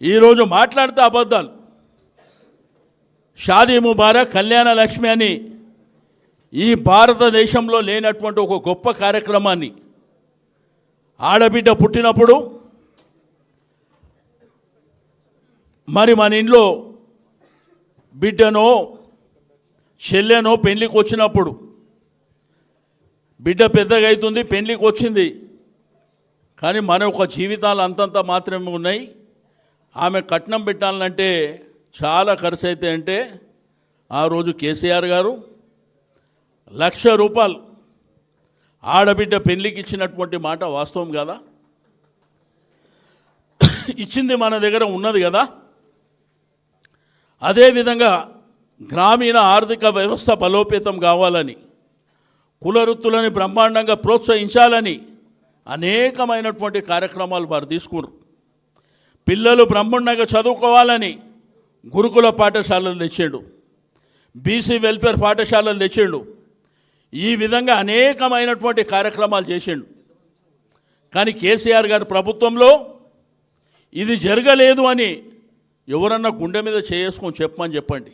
ఈరోజు మాట్లాడితే అబద్ధాలు. షాదీ ముబారక్, కళ్యాణ లక్ష్మి అని ఈ భారతదేశంలో లేనటువంటి ఒక గొప్ప కార్యక్రమాన్ని ఆడబిడ్డ పుట్టినప్పుడు మరి మన ఇంట్లో బిడ్డనో చెల్లెనో పెళ్ళికి వచ్చినప్పుడు బిడ్డ పెద్దగా అవుతుంది, పెళ్ళికి వచ్చింది, కానీ మన ఒక జీవితాలు అంతంత మాత్రమే ఉన్నాయి. ఆమె కట్నం పెట్టాలంటే చాలా ఖర్చు అయితే అంటే ఆ రోజు కేసీఆర్ గారు ₹1,00,000 ఆడబిడ్డ పెళ్ళికి ఇచ్చినటువంటి మాట వాస్తవం కదా? ఇచ్చింది మన దగ్గర ఉన్నది కదా. అదేవిధంగా గ్రామీణ ఆర్థిక వ్యవస్థ బలోపేతం కావాలని, కుల వృత్తులని బ్రహ్మాండంగా ప్రోత్సహించాలని అనేకమైనటువంటి కార్యక్రమాలు వారు తీసుకున్నారు. పిల్లలు బ్రహ్మాండంగా చదువుకోవాలని గురుకుల పాఠశాలలు తెచ్చాడు, బీసీ వెల్ఫేర్ పాఠశాలలు తెచ్చాడు. ఈ విధంగా అనేకమైనటువంటి కార్యక్రమాలు చేసిండు. కానీ కేసీఆర్ గారి ప్రభుత్వంలో ఇది జరగలేదు అని ఎవరన్నా గుండె మీద చేసుకొని చెప్పమని చెప్పండి.